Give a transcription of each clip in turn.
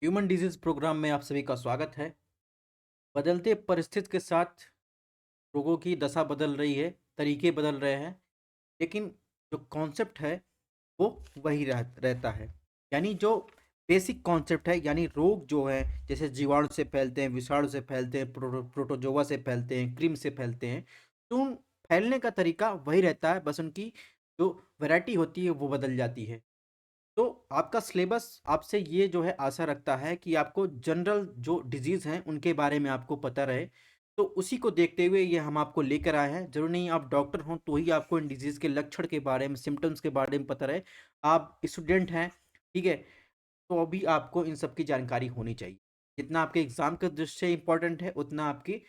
Human disease programme में आप सभी का स्वागत है। बदलते परिस्थिति के साथ रोगों की दशा बदल रही है, तरीके बदल रहे हैं, लेकिन जो कॉन्सेप्ट है वो वही रहता है। यानी जो बेसिक कॉन्सेप्ट है, यानी रोग जो है जैसे जीवाणु से फैलते हैं, विषाणु से फैलते हैं, प्रोटोजोआ से फैलते हैं, क्रीम से फैलते हैं, तो उन फैलने का तरीका वही रहता है, बस उनकी जो वैरायटी होती है वो बदल जाती है। तो आपका सिलेबस आपसे ये जो है आशा रखता है कि आपको जनरल जो डिजीज़ हैं उनके बारे में आपको पता रहे। तो उसी को देखते हुए ये हम आपको लेकर आए हैं। ज़रूरी नहीं आप डॉक्टर हों तो ही आपको इन डिजीज़ के लक्षण के बारे में, सिम्पटम्स के बारे में पता रहे। आप स्टूडेंट हैं, ठीक है? तो अभी आपको इन सब की जानकारी होनी चाहिए। जितना आपके एग्ज़ाम की दृष्टि से इम्पोर्टेंट है, उतना आपकी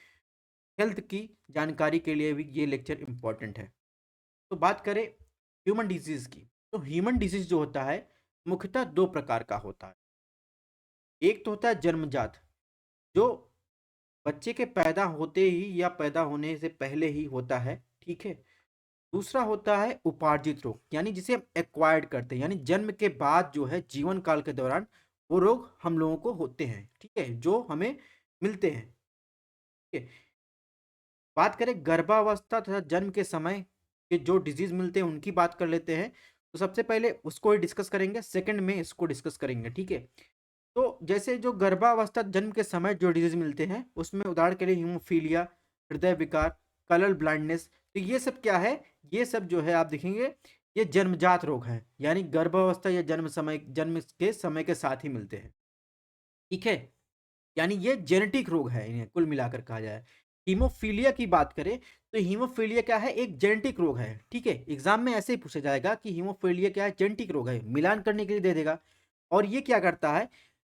हेल्थ की जानकारी के लिए भी ये लेक्चर इम्पोर्टेंट है। तो बात करें ह्यूमन डिजीज़ की, तो ह्यूमन डिजीज़ जो होता है मुख्यतः 2 प्रकार का होता है। एक तो होता है जन्मजात, जो बच्चे के पैदा होते ही या पैदा होने से पहले ही होता है, ठीक है? दूसरा होता है उपार्जित रोग, यानी जिसे हम एक्वायर्ड करते हैं, यानी जन्म के बाद जो है जीवन काल के दौरान वो रोग हम लोगों को होते हैं, ठीक है? जो हमें मिलते हैं, ठीक है? बात करें गर्भावस्था तथा जन्म के समय के जो डिजीज़ मिलते हैं उनकी बात कर लेते हैं। तो सबसे पहले उसको ही डिस्कस करेंगे, सेकंड में इसको डिस्कस करेंगे, ठीक है? तो जैसे जो गर्भावस्था जन्म के समय जो डिजीज मिलते हैं उसमें उदाहरण के लिए हीमोफीलिया, हृदय विकार, कलर ब्लाइंडनेस, तो ये सब क्या है? ये सब जो है आप देखेंगे ये जन्मजात रोग हैं, यानी गर्भावस्था या जन्म के समय के साथ ही मिलते हैं, ठीक है? यानी ये जेनेटिक रोग है, इन्हें कुल मिलाकर कहा जाए। हीमोफीलिया की बात करें तो हीमोफीलिया क्या है? एक जेनेटिक रोग है, ठीक है? एग्जाम में ऐसे ही पूछा जाएगा कि हीमोफीलिया क्या है? जेनेटिक रोग है, मिलान करने के लिए दे देगा। और ये क्या करता है?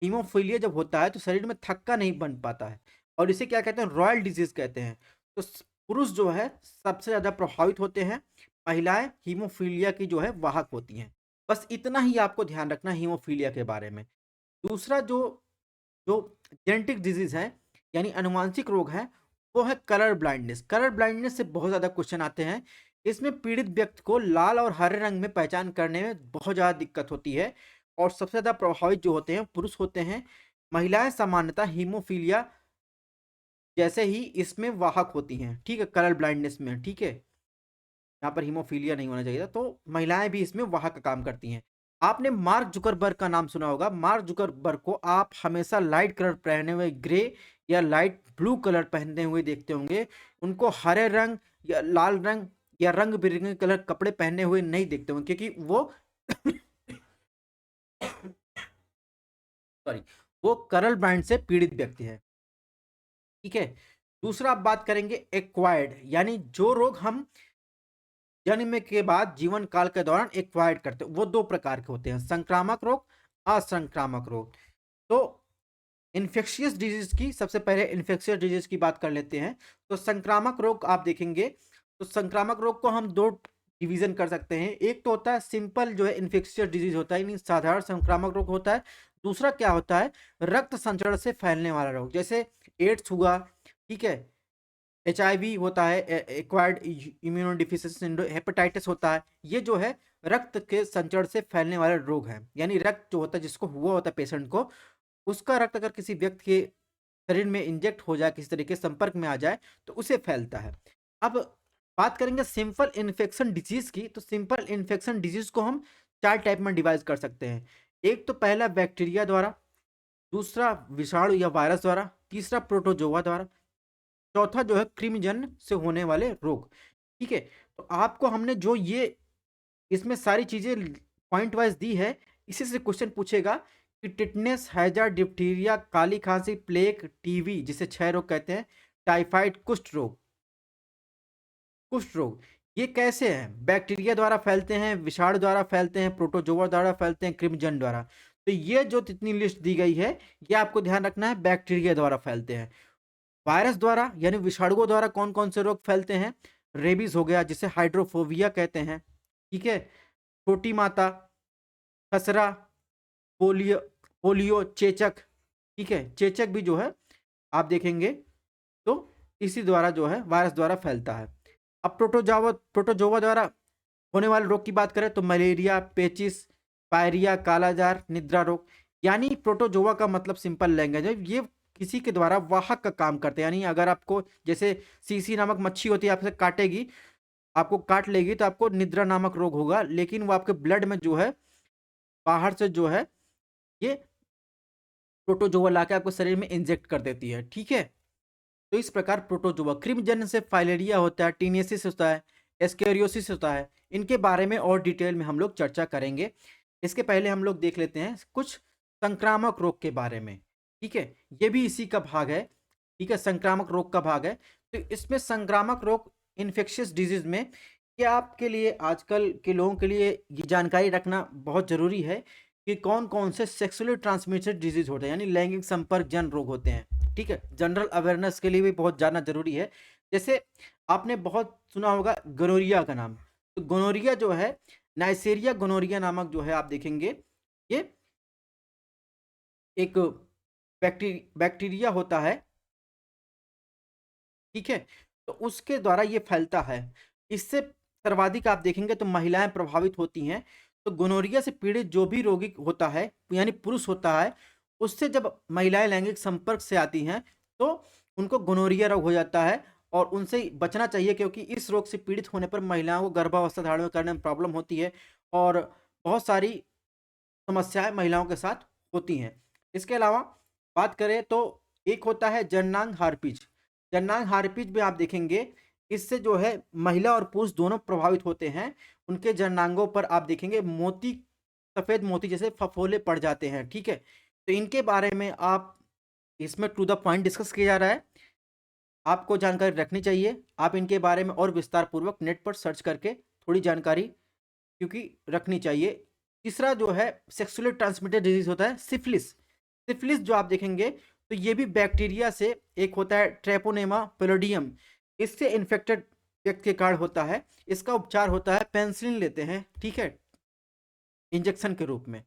हीमोफीलिया जब होता है तो शरीर में थक्का नहीं बन पाता है, और इसे क्या कहते हैं? रॉयल डिजीज कहते हैं। तो पुरुष जो है सबसे ज्यादा प्रभावित होते हैं, महिलाएं हीमोफीलिया की जो है वाहक होती हैं। बस इतना ही आपको ध्यान रखना हीमोफीलिया के बारे में। दूसरा जो जो जेनेटिक डिजीज है, यानी अनुवांशिक रोग है, वो है कलर ब्लाइंडनेस। कलर ब्लाइंडनेस से बहुत ज्यादा क्वेश्चन आते हैं। इसमें पीड़ित व्यक्ति को लाल और हरे रंग में पहचान करने में बहुत ज्यादा दिक्कत होती है, और सबसे ज्यादा प्रभावित जो होते हैं पुरुष होते हैं। महिलाएं सामान्यतः हीमोफीलिया जैसे ही इसमें वाहक होती हैं, ठीक है? कलर ब्लाइंडनेस में, ठीक है? यहाँ पर हीमोफीलिया नहीं होना चाहिए था, तो महिलाएं भी इसमें वाहक का काम करती हैं। आपने मार्क जुकरबर्ग का नाम सुना होगा। मार्क जुकरबर्ग को आप हमेशा लाइट कलर पहने हुए, ग्रे या लाइट ब्लू कलर पहनते हुए देखते होंगे। उनको हरे रंग या लाल रंग या रंग बिरंगे कलर कपड़े पहने हुए नहीं देखते होंगे, क्योंकि वो सॉरी, वो करल ब्रांड से पीड़ित व्यक्ति है, ठीक है? दूसरा आप बात करेंगे एक्वायर्ड, यानी जो रोग हम जन्म के बाद जीवन काल के दौरान एक्वायर्ड करते हैं, वो 2 प्रकार के होते हैं, संक्रामक रोग, असंक्रामक रोग। तो इन्फेक्शियस डिजीज की सबसे पहले इन्फेक्शियस डिजीज की बात कर लेते हैं। तो संक्रामक रोग आप देखेंगे, तो संक्रामक रोग को हम 2 डिवीजन कर सकते हैं। एक तो होता है सिंपल जो है इन्फेक्शियस डिजीज होता है, यानी साधारण संक्रामक रोग होता है। दूसरा क्या होता है? रक्त संचरण से फैलने वाला रोग, जैसे एड्स हुआ, ठीक है? एचआईवी होता है, एक्वायर्ड इम्यूनोडेफिशिएंसी सिंड्रोम, हेपेटाइटिस होता है। ये जो है रक्त के संचरण से फैलने वाले रोग हैं, यानी रक्त जो होता है जिसको हुआ होता है पेशेंट को, उसका रक्त अगर किसी व्यक्ति के शरीर में इंजेक्ट हो जाए, किसी तरीके से संपर्क में आ जाए, तो उसे फैलता है। अब बात करेंगे सिंपल इन्फेक्शन डिजीज की, तो सिंपल इन्फेक्शन डिजीज को हम 4 टाइप में डिवाइड कर सकते हैं। एक तो पहला बैक्टीरिया द्वारा, दूसरा विषाणु या वायरस द्वारा, तीसरा प्रोटोजोआ द्वारा, चौथा जो है कृमिजन्य से होने वाले रोग, ठीक है? तो आपको हमने जो ये इसमें सारी चीजें पॉइंट वाइज दी है, इसी से क्वेश्चन पूछेगा कि टिटनेस, हैजा, डिप्थीरिया, काली खांसी, प्लेग, टीबी जिसे क्षय रोग कहते हैं, टाइफाइड, कुष्ठ रोग, ये कैसे हैं? बैक्टीरिया द्वारा फैलते हैं, विषाणु द्वारा फैलते हैं, प्रोटोजोआ द्वारा फैलते हैं, कृमिजन्य द्वारा। तो ये जो जितनी लिस्ट दी गई है, ये आपको ध्यान रखना है, बैक्टीरिया द्वारा फैलते हैं। वायरस द्वारा यानी विषाणुओं द्वारा कौन कौन से रोग फैलते हैं? रेबीज हो गया, जिसे हाइड्रोफोबिया कहते हैं, ठीक है? छोटी माता, खसरा, पोलियो, चेचक, ठीक है? चेचक भी जो है आप देखेंगे तो इसी द्वारा जो है वायरस द्वारा फैलता है। अब प्रोटोजोआ द्वारा होने वाले रोग की बात करें तो मलेरिया, पेचिस, पायरिया, कालाजार, निद्रा रोग, यानी प्रोटोजोआ का मतलब सिंपल लैंग्वेज है, ये किसी के द्वारा वाहक का काम करते हैं। यानी अगर आपको जैसे सीसी नामक मच्छी होती है, आपसे काटेगी, आपको काट लेगी तो आपको निद्रा नामक रोग होगा, लेकिन वो आपके ब्लड में जो है बाहर से जो है ये प्रोटोजोआ लाके आपको शरीर में इंजेक्ट कर देती है। ठीक है, तो इस प्रकार प्रोटोजोआ कृमिजन्य से फाइलेरिया होता है, टीनियसिस होता है, एस्केरियोसिस होता है। इनके बारे में और डिटेल में हम लोग चर्चा करेंगे। इसके पहले हम लोग देख लेते हैं कुछ संक्रामक रोग के बारे में। ठीक है, ये भी इसी का भाग है। ठीक है, संक्रामक रोग का भाग है। तो इसमें संक्रामक रोग इन्फेक्शियस डिजीज में ये आपके लिए आजकल के लोगों के लिए ये जानकारी रखना बहुत जरूरी है कि कौन कौन से सेक्सुअली ट्रांसमिटेड डिजीज होते हैं, यानी लैंगिक संपर्क जन रोग होते हैं। ठीक है, जनरल अवेयरनेस के लिए भी बहुत जानना जरूरी है। जैसे आपने बहुत सुना होगा गोनोरिया का नाम। तो गोनोरिया जो है, नाइसेरिया गोनोरिया नामक जो है, आप देखेंगे ये एक बैक्टीरिया होता है। ठीक है, तो उसके द्वारा ये फैलता है। इससे सर्वाधिक आप देखेंगे तो महिलाएं प्रभावित होती हैं। तो गोनोरिया से पीड़ित जो भी रोगी होता है, यानी पुरुष होता है, उससे जब महिलाएं लैंगिक संपर्क से आती हैं तो उनको गोनोरिया रोग हो जाता है। और उनसे बचना चाहिए, क्योंकि इस रोग से पीड़ित होने पर महिलाओं को गर्भावस्था धारण करने में प्रॉब्लम होती है और बहुत सारी समस्याएं महिलाओं के साथ होती हैं। इसके अलावा बात करें तो एक होता है जननांग हार्पिज। जननांग हार्पिज में आप देखेंगे इससे जो है महिला और पुरुष दोनों प्रभावित होते हैं। उनके जननांगों पर आप देखेंगे मोती, सफेद मोती जैसे फफोले पड़ जाते हैं। ठीक है, तो इनके बारे में आप इसमें टू द पॉइंट डिस्कस किया जा रहा है, आपको जानकारी रखनी चाहिए। आप इनके बारे में और विस्तार पूर्वक नेट पर सर्च करके थोड़ी जानकारी क्योंकि रखनी चाहिए। तीसरा जो है सेक्सुअली ट्रांसमिटेड डिजीज होता है सिफिलिस। सिफिलिस जो आप देखेंगे तो ये भी बैक्टीरिया से एक होता है, ट्रेपोनेमा पेलोडियम। इससे इन्फेक्टेड व्यक्ति के कारण होता है। इसका उपचार होता है पेंसिलिन लेते हैं। ठीक है, इंजेक्शन के रूप में।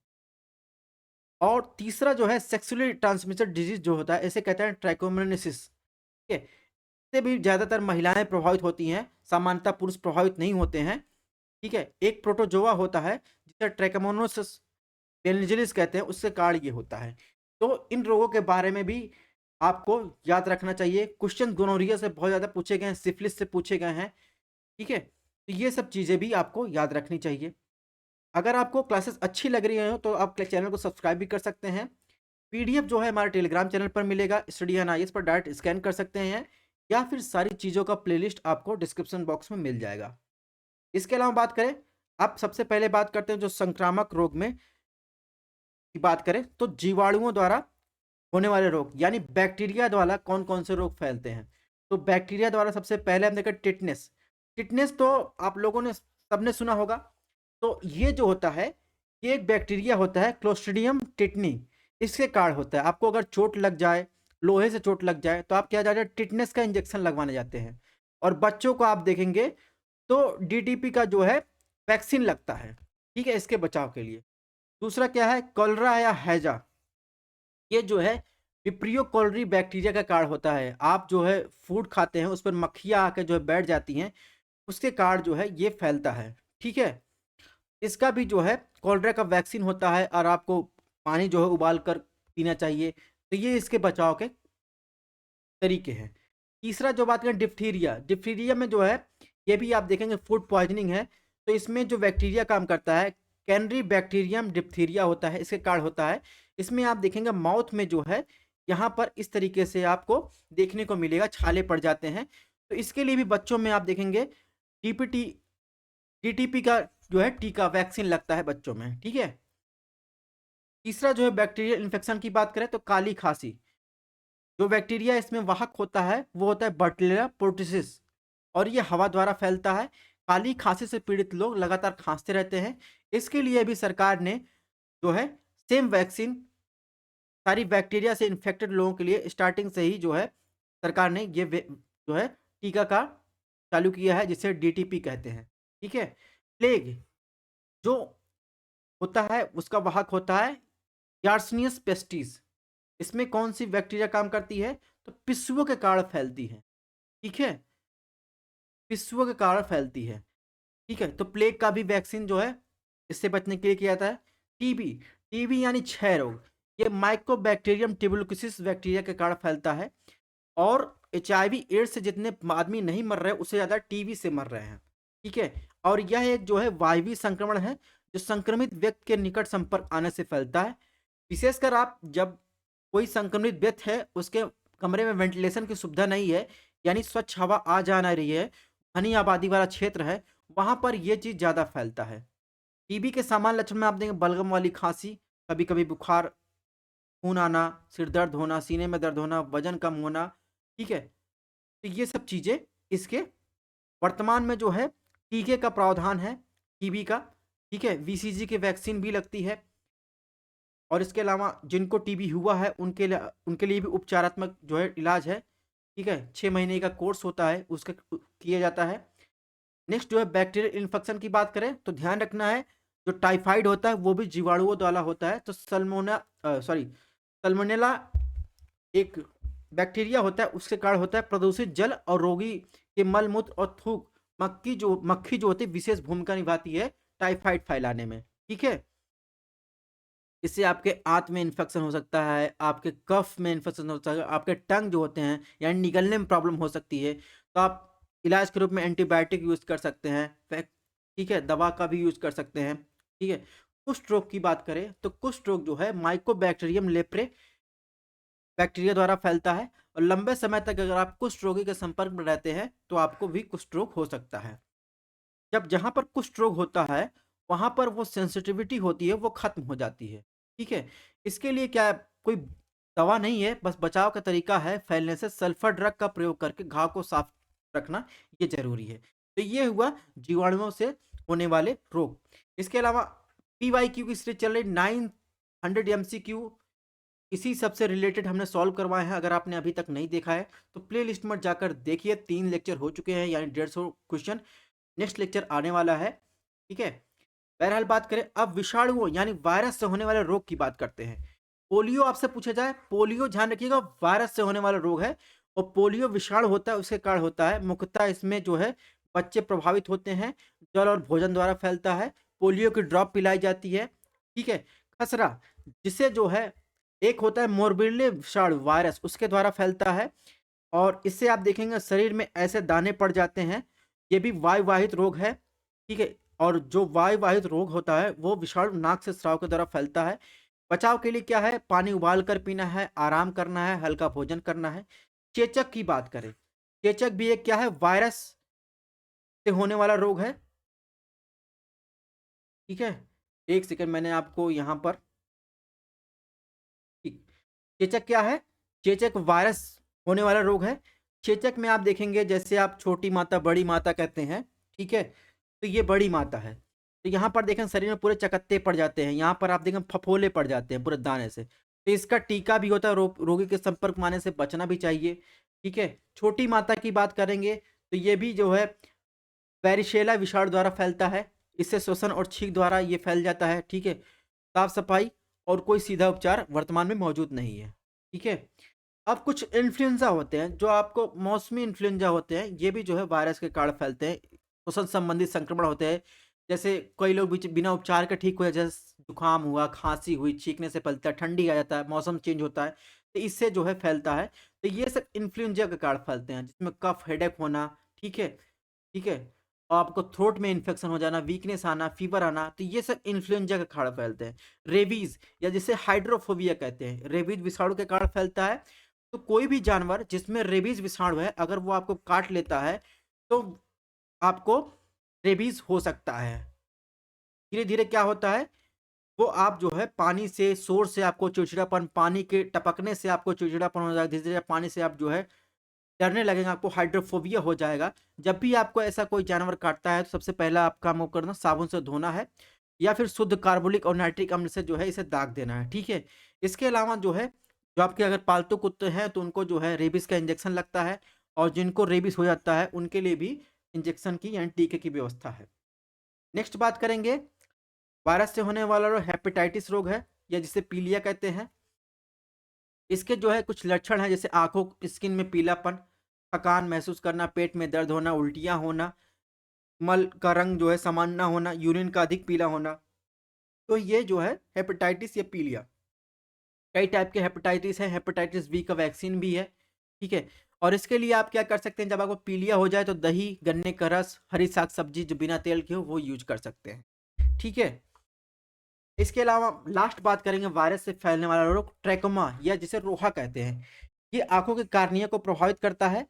और तीसरा जो है सेक्सुअली ट्रांसमिटेड डिजीज जो होता है, इसे कहते हैं ट्राइकोमोनासिस। ठीक है, इससे भी ज्यादातर महिलाएं प्रभावित होती हैं, सामान्यतः पुरुष प्रभावित नहीं होते हैं। ठीक है, एक प्रोटोजोआ होता है जिसे ट्रैकोमोनासिस बेनिजिलिस कहते हैं, उससे कारण ये होता है। तो इन रोगों के बारे में भी आपको याद रखना चाहिए। क्वेश्चन गोनोरिया से बहुत ज़्यादा पूछे गए हैं, सिफिलिस से पूछे गए हैं। ठीक है, तो ये सब चीज़ें भी आपको याद रखनी चाहिए। अगर आपको क्लासेस अच्छी लग रही हो तो आप चैनल को सब्सक्राइब भी कर सकते हैं। पीडीएफ जो है हमारे टेलीग्राम चैनल पर मिलेगा, स्टडी एन आईएएस पर डायरेक्ट स्कैन कर सकते हैं, या फिर सारी चीज़ों का प्लेलिस्ट आपको डिस्क्रिप्शन बॉक्स में मिल जाएगा। इसके अलावा बात करें, आप सबसे पहले बात करते हैं जो संक्रामक रोग में की बात करें तो जीवाणुओं द्वारा होने वाले रोग, यानी बैक्टीरिया द्वारा कौन कौन से रोग फैलते हैं। तो बैक्टीरिया द्वारा सबसे पहले हम देखें टिटनेस। टिटनेस तो आप लोगों ने सबने सुना होगा। तो ये जो होता है, ये एक बैक्टीरिया होता है क्लोस्ट्रीडियम टिटनी। इसके कारण होता है। आपको अगर चोट लग जाए, लोहे से चोट लग जाए, तो आप क्या जाते हैं, टिटनेस का इंजेक्शन लगवाने जाते हैं। और बच्चों को आप देखेंगे तो डीटीपी का जो है वैक्सीन लगता है। ठीक है, इसके बचाव के लिए। दूसरा क्या है, कॉलरा या हैजा। ये जो है विप्रियो कॉलरी बैक्टीरिया का कारण होता है। आप जो है फूड खाते हैं, उस पर मक्खियाँ आके जो है बैठ जाती हैं, उसके कारण जो है ये फैलता है। ठीक है, इसका भी जो है कॉलरा का वैक्सीन होता है, और आपको पानी जो है उबाल कर पीना चाहिए। तो ये इसके बचाव के तरीके हैं। तीसरा जो बात करें डिप्थीरिया, डिप्थीरिया में जो है ये भी आप देखेंगे फूड पॉइजनिंग है। तो इसमें जो बैक्टीरिया काम करता है, कैनरी बैक्टीरियम डिप्थीरिया होता है, इसके कारण होता है। इसमें आप देखेंगे माउथ में जो है यहाँ पर इस तरीके से आपको देखने को मिलेगा, छाले पड़ जाते हैं। तो इसके लिए भी बच्चों में आप देखेंगे डीपीटी डीटीपी का जो है टीका वैक्सीन लगता है बच्चों में। ठीक है, तीसरा जो है बैक्टीरियल इन्फेक्शन की बात करें तो काली खांसी। जो बैक्टीरिया इसमें वाहक होता है वो होता है बर्टलेरा पोर्टिसिस, और ये हवा द्वारा फैलता है। काली खांसी से पीड़ित लोग लगातार खांसते रहते हैं। इसके लिए भी सरकार ने जो है सेम वैक्सीन सारी बैक्टीरिया से इन्फेक्टेड लोगों के लिए स्टार्टिंग से ही जो है सरकार ने ये जो है टीका का चालू किया है, जिसे डीटीपी कहते हैं। ठीक है, प्लेग जो होता है उसका वाहक होता है यार्सनियस पेस्टिस। इसमें कौन सी बैक्टीरिया काम करती है, तो पिस्सुओं के कारण फैलती है। ठीक है, पिस्सुओं के कारण फैलती है। ठीक है, तो प्लेग का भी वैक्सीन जो है इससे बचने के लिए किया जाता है। टीबी, टीबी यानी क्षय रोग। ये माइकोबैक्टीरियम ट्यूबरकुलोसिस बैक्टीरिया के कारण फैलता है। और एचआईवी एड्स से जितने आदमी नहीं मर रहे, उससे ज़्यादा टीबी से मर रहे हैं, ठीक है? और यह एक जो है वायवीय संक्रमण है, जो संक्रमित व्यक्ति के निकट संपर्क आने से फैलता है। विशेषकर आप जब कोई संक्रमित व्यक्ति है, उसके कमरे में वेंटिलेशन की सुविधा नहीं है, यानी स्वच्छ हवा आ जा ना रही है, घनी आबादी वाला क्षेत्र है, वहाँ पर ये चीज़ ज़्यादा फैलता है। टीबी के सामान्य लक्षण में आप देखेंगे बलगम वाली खाँसी, कभी-कभी बुखार, खून आना, सिर दर्द होना, सीने में दर्द होना, वज़न कम होना, ठीक है? तो ये सब चीज़ें इसके वर्तमान में जो है टीके का प्रावधान है टीबी का, ठीक है? बीसीजी की वैक्सीन भी लगती है। और इसके अलावा जिनको टीबी हुआ है उनके लिए भी उपचारात्मक जो है इलाज है, ठीक है? 6 महीने का कोर्स होता है, उसका किया जाता है। नेक्स्ट जो है बैक्टीरियल इन्फेक्शन की बात करें तो ध्यान रखना है, जो टाइफाइड होता है वो भी जीवाणुओं द्वारा होता है। तो सल्मोनेला एक बैक्टीरिया होता है, उसके कारण होता है। प्रदूषित जल और रोगी के मल मूत्र और थूक, मक्खी जो होती है विशेष भूमिका निभाती है टाइफाइड फैलाने में, ठीक है? इससे आपके आंत में इन्फेक्शन हो सकता है, आपके कफ में इन्फेक्शन हो सकता है, आपके टंग जो होते हैं यानी निगलने में प्रॉब्लम हो सकती है। तो आप इलाज के रूप में एंटीबायोटिक यूज़ कर सकते हैं, ठीक है? दवा का भी यूज़ कर सकते हैं, ठीक है? कुष्ठ रोग की बात करें तो कुष्ठ रोग जो है माइकोबैक्टीरियम लेप्रे बैक्टीरिया द्वारा फैलता है। और लंबे समय तक अगर आप कुष्ठ रोगी के संपर्क में रहते हैं तो आपको भी कुष्ठ रोग हो सकता है। जब जहाँ पर कुष्ठ रोग होता है, वहाँ पर वो सेंसिटिविटी होती है, वो खत्म हो जाती है, ठीक है? इसके लिए क्या है, कोई दवा नहीं है, बस बचाव का तरीका है, फैलने से सल्फर ड्रग का प्रयोग करके घाव को साफ रखना, ये ज़रूरी है। तो ये हुआ जीवाणुओं से होने वाले रोग। इसके अलावा पीवाईक्यू की सीरीज़ चल रही 900 एमसीक्यू, इसी सब से रिलेटेड हमने सॉल्व करवाए हैं। अगर आपने अभी तक नहीं देखा है, तो प्लेलिस्ट में जाकर देखिए, 3 लेक्चर हो चुके हैं, यानी 150 क्वेश्चन। नेक्स्ट लेक्चर आने वाला है, ठीक है? बहरहाल बात करें अब विषाणुओं यानी वायरस से होने वाले रोग की बात करते हैं। पोलियो आपसे पूछा जाए, पोलियो ध्यान रखिएगा वायरस से होने वाला रोग है। और पोलियो विषाणु होता है, उसके कारण होता है। मुख्यतः इसमें जो है बच्चे प्रभावित होते हैं, जल और भोजन द्वारा फैलता है। पोलियो की ड्रॉप पिलाई जाती है, ठीक है? खसरा, जिसे जो है एक होता है मोरबिले विषाणु वायरस, उसके द्वारा फैलता है। और इससे आप देखेंगे शरीर में ऐसे दाने पड़ जाते हैं, ये भी वायुवाहित रोग है, ठीक है? और जो वायुवाहित रोग होता है वो विषाणु नाक से स्राव के द्वारा फैलता है। बचाव के लिए क्या है, पानी उबाल कर पीना है, आराम करना है, हल्का भोजन करना है। चेचक की बात करें, चेचक भी एक क्या है, वायरस से होने वाला रोग है, ठीक है? एक सेकंड, मैंने आपको यहाँ पर, ठीक, चेचक क्या है, चेचक वायरस होने वाला रोग है। चेचक में आप देखेंगे जैसे आप छोटी माता बड़ी माता कहते हैं, ठीक है? तो ये बड़ी माता है। तो यहाँ पर देखें शरीर में पूरे चकत्ते पड़ जाते हैं, यहाँ पर आप देखें फफोले पड़ जाते हैं पूरे दाने से। तो इसका टीका भी होता है, रोगी के संपर्क में आने से बचना भी चाहिए, ठीक है? छोटी माता की बात करेंगे तो ये भी जो है वेरिशेला विषाणु द्वारा फैलता है। इससे श्वसन और छींक द्वारा ये फैल जाता है, ठीक है? साफ सफाई और कोई सीधा उपचार वर्तमान में मौजूद नहीं है, ठीक है? अब कुछ इन्फ्लुएंजा होते हैं, जो आपको मौसमी इन्फ्लुएंजा होते हैं, ये भी जो है वायरस के कारण फैलते हैं। श्वसन संबंधित संक्रमण होते हैं, जैसे कई लोग बिना उपचार के ठीक हो जाए, जैसे जुकाम हुआ, खांसी हुई, छींकने से फैलता है, ठंडी आ जाता है, मौसम चेंज होता है, तो इससे जो है फैलता है। तो ये सब इन्फ्लुएंजा के कारण फैलते हैं, जिसमें कफ, हेडेक होना, ठीक है? ठीक है? और आपको थ्रोट में इन्फेक्शन हो जाना, वीकनेस आना, फीवर आना, तो ये सब इन्फ्लुएंजा के कारण फैलते हैं। रेबीज़ या जिसे हाइड्रोफोबिया कहते हैं, रेबीज़ विषाणु के कारण फैलता है। तो कोई भी जानवर जिसमें रेबीज़ विषाणु है, अगर वो आपको काट लेता है, तो आपको रेबीज़ हो सकता है। धीरे-धीरे क्या होता है, वो आप जो है पानी से, शोर से आपको चिड़चिड़ापन, पानी के टपकने से आपको चिड़चिड़ापन हो जाएगा, धीरे-धीरे पानी से आप जो है डरने लगेंगे, आपको हाइड्रोफोबिया हो जाएगा। जब भी आपको ऐसा कोई जानवर काटता है, तो सबसे पहला आप काम वो करना, साबुन से धोना है या फिर शुद्ध कार्बोलिक और नाइट्रिक अम्ल से जो है इसे दाग देना है, ठीक है? इसके अलावा जो है, जो आपके अगर पालतू कुत्ते हैं तो उनको जो है रेबीज़ का इंजेक्शन लगता है। और जिनको रेबीज़ हो जाता है उनके लिए भी इंजेक्शन की यानी टीके की व्यवस्था है। नेक्स्ट बात करेंगे, वायरस से होने वाला जो हेपेटाइटिस रोग है, या जिसे पीलिया कहते हैं। इसके जो है कुछ लक्षण हैं, जैसे आँखों, स्किन में पीलापन, थकान महसूस करना, पेट में दर्द होना, उल्टियाँ होना, मल का रंग जो है समान ना होना, यूरिन का अधिक पीला होना। तो ये जो है हेपेटाइटिस या पीलिया। कई टाइप के हेपेटाइटिस है, हेपेटाइटिस बी का वैक्सीन भी है, ठीक है। और इसके लिए आप क्या कर सकते हैं, जब आपको पीलिया हो जाए तो दही, गन्ने का रस, हरी साग सब्जी जो बिना तेल की हो वो यूज कर सकते हैं, ठीक है। इसके अलावा लास्ट बात करेंगे वायरस से फैलने वाला रोग ट्रैकोमा या जिसे रोहा कहते हैं। ये आंखों के कार्निया को प्रभावित करता है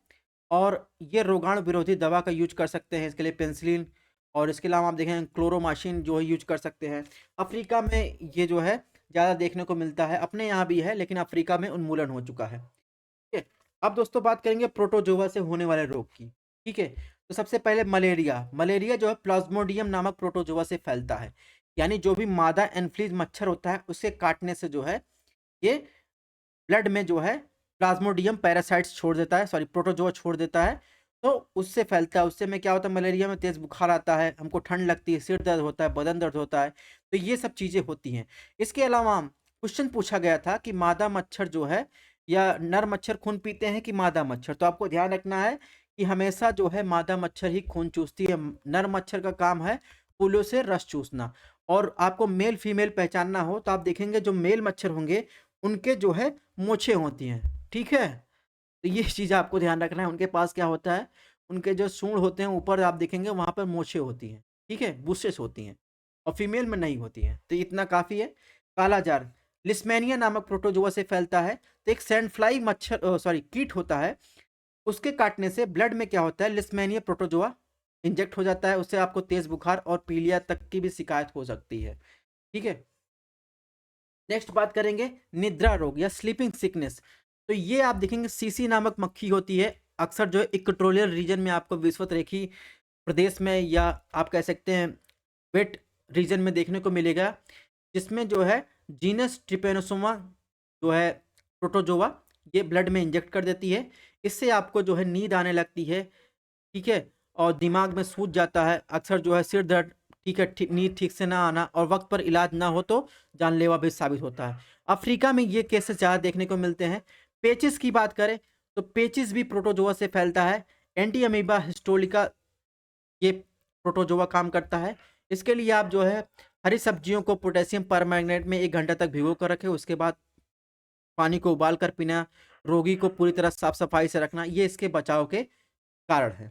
और ये रोगाणु विरोधी दवा का यूज कर सकते हैं, इसके लिए पेंसिलिन और इसके अलावा आप देखें क्लोरोमाइसिन जो है यूज कर सकते हैं। अफ्रीका में ये जो है ज़्यादा देखने को मिलता है, अपने यहाँ भी है लेकिन अफ्रीका में उन्मूलन हो चुका है, ठीक है। अब दोस्तों बात करेंगे प्रोटोजोआ से होने वाले रोग की, ठीक है। तो सबसे पहले मलेरिया, मलेरिया जो है प्लाज्मोडियम नामक प्रोटोजोआ से फैलता है, यानी जो भी मादा एनफ्लीज मच्छर होता है उससे काटने से जो है ये ब्लड में जो है प्लाज्मोडियम पैरासाइट्स छोड़ देता है, सॉरी प्रोटोजोआ छोड़ देता है, तो उससे फैलता है। उससे में क्या होता है, मलेरिया में तेज बुखार आता है, हमको ठंड लगती है, सिर दर्द होता है, बदन दर्द होता है, तो ये सब चीज़ें होती हैं। इसके अलावा क्वेश्चन पूछा गया था कि मादा मच्छर जो है या नर मच्छर खून पीते हैं कि मादा मच्छर, तो आपको ध्यान रखना है कि हमेशा जो है मादा मच्छर ही खून चूसती है, नर मच्छर का काम है फूलों से रस चूसना। और आपको मेल फीमेल पहचानना हो तो आप देखेंगे जो मेल मच्छर होंगे उनके जो है मोछें होती हैं, ठीक है। तो ये चीज़ आपको ध्यान रखना है, उनके पास क्या होता है, उनके जो सूंड होते हैं ऊपर आप देखेंगे वहाँ पर मोछें होती हैं, ठीक है, बुशेस होती हैं, और फीमेल में नहीं होती हैं, तो इतना काफ़ी है। कालाजार लिस्मेनिया नामक प्रोटोजोआ से फैलता है। तो एक सैंड फ्लाई मच्छर सॉरी कीट होता है, उसके काटने से ब्लड में क्या होता है, लिस्मेनिया प्रोटोजोआ इंजेक्ट हो जाता है, उससे आपको तेज बुखार और पीलिया तक की भी शिकायत हो सकती है, ठीक है। नेक्स्ट बात करेंगे निद्रा रोग या स्लीपिंग सिकनेस। तो ये आप देखेंगे सीसी नामक मक्खी होती है, अक्सर जो है इक्वेटोरियल रीजन में आपको विषुवत रेखी प्रदेश में या आप कह सकते हैं वेट रीजन में देखने को मिलेगा, जिसमें जो है जीनस ट्रिपेनोसोमा जो है प्रोटोजोआ ये ब्लड में इंजेक्ट कर देती है। इससे आपको जो है नींद आने लगती है, ठीक है, और दिमाग में सूज जाता है, अक्सर जो है सिर दर्द, ठीक है, नींद ठीक से ना आना और वक्त पर इलाज ना हो तो जानलेवा भी साबित होता है। अफ्रीका में ये केसेस ज़्यादा देखने को मिलते हैं। पेचिस की बात करें तो पेचिस भी प्रोटोजोआ से फैलता है। एंटी अमीबा हिस्टोलिका ये प्रोटोजोआ काम करता है। इसके लिए आप जो है हरी सब्जियों को पोटेशियम परमैंगनेट में 1 घंटा तक भिगो कर रखें, उसके बाद पानी को उबाल कर पीना, रोगी को पूरी तरह साफ सफाई से रखना, ये इसके बचाव के कारण है,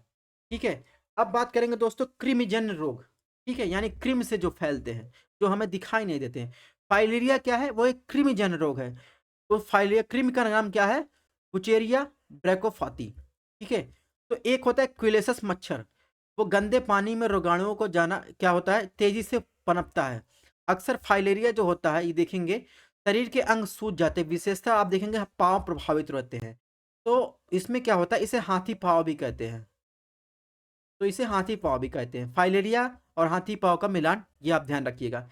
ठीक है। अब बात करेंगे दोस्तों कृमिजन्य रोग, ठीक है, यानी कृमि से जो फैलते हैं, जो हमें दिखाई नहीं देते हैं। फाइलेरिया क्या है, वो एक कृमिजन्य रोग है। तो फाइलेरिया कृमि का नाम क्या है, बुचेरिया ब्रैकोफाती, ठीक है। तो एक होता है क्विलेसस मच्छर, वो गंदे पानी में रोगाणुओं को जाना क्या होता है तेजी से पनपता है। अक्सर फाइलेरिया जो होता है ये देखेंगे शरीर के अंग सूज जाते हैं, विशेषता आप देखेंगे पाँव प्रभावित रहते हैं। तो इसमें क्या होता है, इसे हाथी पाँव भी कहते हैं, तो इसे हाथी पाँव भी कहते हैं। फाइलेरिया और हाथी पाँव का मिलान ये आप ध्यान रखिएगा।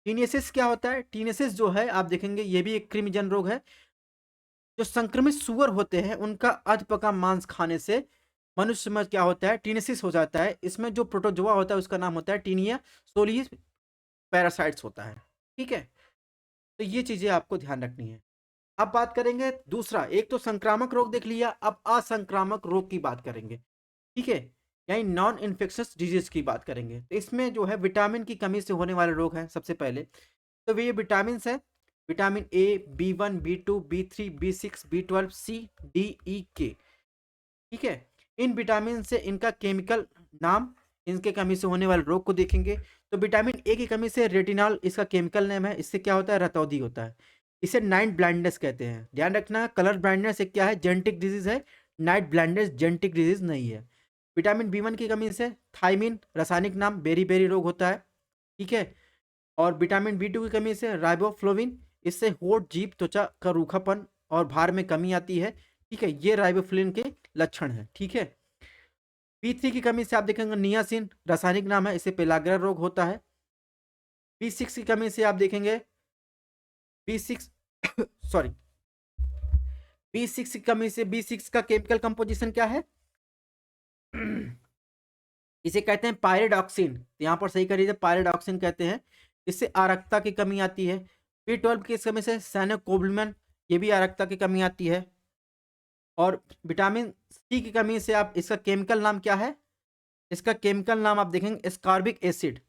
टीनेसिस क्या होता है, टीनेसिस जो है आप देखेंगे ये भी एक कृमिजन रोग है। जो संक्रमित सुअर होते हैं उनका अधपका मांस खाने से मनुष्य में क्या होता है, टीनेसिस हो जाता है। इसमें जो प्रोटोजोआ होता है उसका नाम होता है टीनिया सोलिस पैरासाइट्स होता है, ठीक है। तो ये चीजें आपको ध्यान रखनी है। अब बात करेंगे दूसरा, एक तो संक्रामक रोग देख लिया, अब असंक्रामक रोग की बात करेंगे, ठीक है, यानी नॉन इन्फेक्शस डिजीज की बात करेंगे। तो इसमें जो है विटामिन की कमी से होने वाले रोग हैं सबसे पहले। तो ये विटामिन है, vitamin A, B1, B2, B3, B6, B12, C, D, E, K, ठीक है। इन विटामिन से इनका केमिकल नाम, इनके कमी से होने वाले रोग को देखेंगे। तो विटामिन ए की कमी से रेटिनॉल इसका केमिकल नेम है, इससे क्या होता है, रतौंधी होता है। इसे नाइट ब्लाइंडनेस कहते हैं, ध्यान रखना। कलर ब्लाइंडनेस एक क्या है, जेनेटिक डिजीज है, नाइट ब्लाइंडनेस जेनेटिक डिजीज नहीं है। विटामिन B1 की कमी से थायमिन रासायनिक नाम बेरी बेरी रोग होता है, ठीक है। और विटामिन B2 की कमी से राइबोफ्लोविन, इससे होंठ, जीभ, त्वचा का रूखापन और भार में कमी आती है, ठीक है, ये राइबोफ्लोविन के लक्षण है, ठीक है। B3 की कमी से आप देखेंगे नियासिन रासायनिक नाम है, इससे पेलाग्रा रोग होता है। B6 की कमी से आप देखेंगे B6 सॉरी B6 की कमी से B6 का केमिकल कंपोजिशन क्या है इसे कहते हैं पायरिडॉक्सिन, यहाँ पर सही करिए, पायरिडॉक्सिन कहते हैं। इससे आरक्ता की कमी आती है। B12 की इस कमी से साइनोकोबालामिन, ये भी आरक्ता की कमी आती है। और विटामिन सी की कमी से आप, इसका केमिकल नाम क्या है, इसका केमिकल नाम आप देखेंगे स्कॉर्बिक एसिड,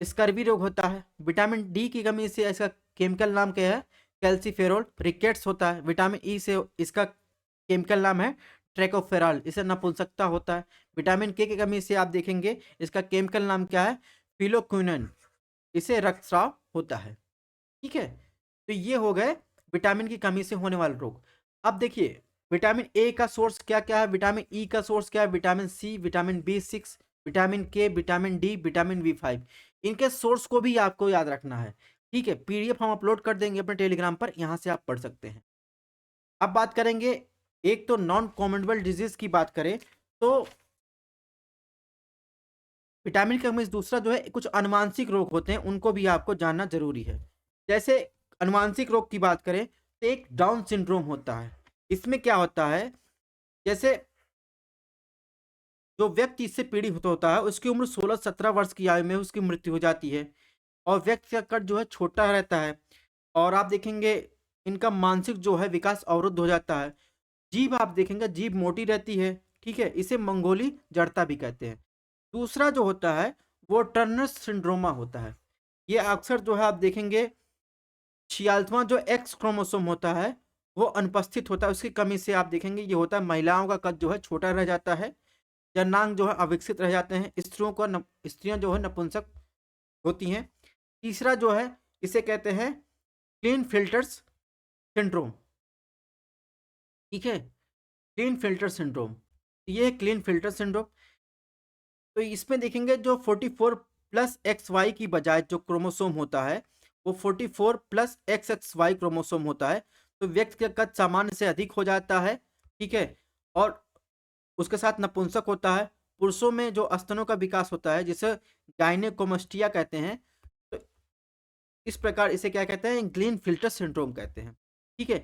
स्कर्वी रोग होता है। विटामिन डी की कमी से इसका केमिकल नाम क्या है, कैल्सीफेरोल, रिकेट्स होता है। विटामिन ई से इसका केमिकल नाम है ट्रैकोफेरॉल, इसे नपुंसकता होता है। विटामिन के की कमी से आप देखेंगे इसका केमिकल नाम क्या है, फिलोक्विनोन, इसे रक्तस्राव होता है। ठीक है, तो ये हो गए विटामिन की कमी से होने वाले रोग। अब देखिए विटामिन ए का सोर्स क्या क्या है, विटामिन ई का सोर्स क्या है, vitamin C, vitamin B6, vitamin के, विटामिन डी, विटामिन बी5। इनके सोर्स को भी आपको याद रखना है। ठीक है, पीडीएफ हम अपलोड कर देंगे अपने टेलीग्राम पर, यहाँ से आप पढ़ सकते हैं। अब बात करेंगे, एक तो नॉन कॉम्युनिकेबल डिजीज की बात करें तो विटामिन की कमी से दूसरा जो है कुछ अनुवांशिक रोग होते हैं, उनको भी आपको जानना जरूरी है। जैसे अनुवांशिक रोग की बात करें तो एक डाउन सिंड्रोम होता है। इसमें क्या होता है, जैसे जो व्यक्ति इससे पीड़ित होता है उसकी उम्र 16-17 वर्ष की आयु में उसकी मृत्यु हो जाती है, और व्यक्ति का कद जो है छोटा रहता है, और आप देखेंगे इनका मानसिक जो है विकास अवरुद्ध हो जाता है। जीभ आप देखेंगे जीभ मोटी रहती है। ठीक है, इसे मंगोली जड़ता भी कहते हैं। दूसरा जो होता है वो टर्नर सिंड्रोमा होता है। ये अक्सर जो है आप देखेंगे 46वां जो एक्स क्रोमोसोम होता है वो अनुपस्थित होता है, उसकी कमी से आप देखेंगे ये होता है, महिलाओं का कद जो है छोटा रह जाता है, जनांग जो है अविकसित रह जाते हैं, स्त्रियां जो है नपुंसक होती हैं। तीसरा जो है इसे कहते हैं क्लीन फिल्टर्स सिंड्रोम। ठीक है, क्लीन फिल्टर सिंड्रोम, ये क्लीन फिल्टर सिंड्रोम। तो इसमें देखेंगे जो 44 प्लस एक्स वाई की बजाय जो क्रोमोसोम होता है वो 44 plus X X Y chromosome होता है, तो व्यक्ति का कद सामान्य से अधिक हो जाता है। ठीक है, और उसके साथ नपुंसक होता है। पुरुषों में जो स्तनों का विकास होता है जिसे गायनेकोमास्टिया कहते हैं, तो इस प्रकार इसे क्या कहते हैं, ग्लीन फिल्टर सिंड्रोम कहते हैं। ठीक है,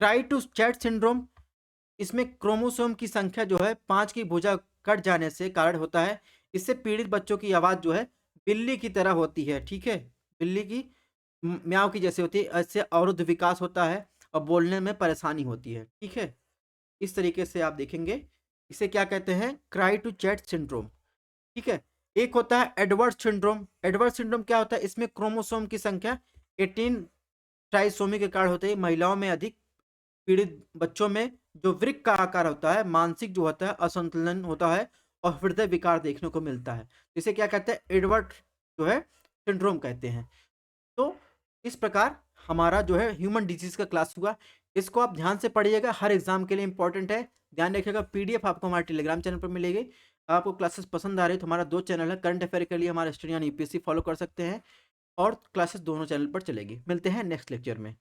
ट्राई टू चैट सिंड्रोम, इसमें क्रोमोसोम की संख्या जो है 5 की भुजा कट जाने से कारण होता है। इससे पीड़ित बच्चों की आवाज जो है बिल्ली की तरह होती है। ठीक है, बिल्ली की म्याऊ की जैसे होती है। इससे अवरुद्ध विकास होता है और बोलने में परेशानी होती है। ठीक है, इस तरीके से आप देखेंगे इसे क्या कहते हैं, क्राई टू चैट सिंड्रोम। ठीक है, एक होता है एडवर्ड सिंड्रोम। एडवर्ड सिंड्रोम क्या होता है, इसमें क्रोमोसोम की संख्या 18 ट्राइसोमी के कारण होते हैं। महिलाओं में अधिक, पीड़ित बच्चों में जो वृक्क का आकार होता है, मानसिक जो होता है असंतुलन होता है, और हृदय विकार देखने को मिलता है। इसे क्या कहते हैं, एडवर्ड जो है सिंड्रोम कहते हैं। तो इस प्रकार हमारा जो है ह्यूमन डिजीज का क्लास हुआ। इसको आप ध्यान से पढ़िएगा, हर एग्जाम के लिए इंपॉर्टेंट है। ध्यान रखिएगा, पीडीएफ आपको हमारे टेलीग्राम चैनल पर मिलेगी। आपको क्लासेस पसंद आ रही है तो हमारा 2 चैनल है, करंट अफेयर के लिए हमारा स्टडी यानी यूपीएससी फॉलो कर सकते हैं, और क्लासेस दोनों चैनल पर चलेगी। मिलते हैं नेक्स्ट लेक्चर में।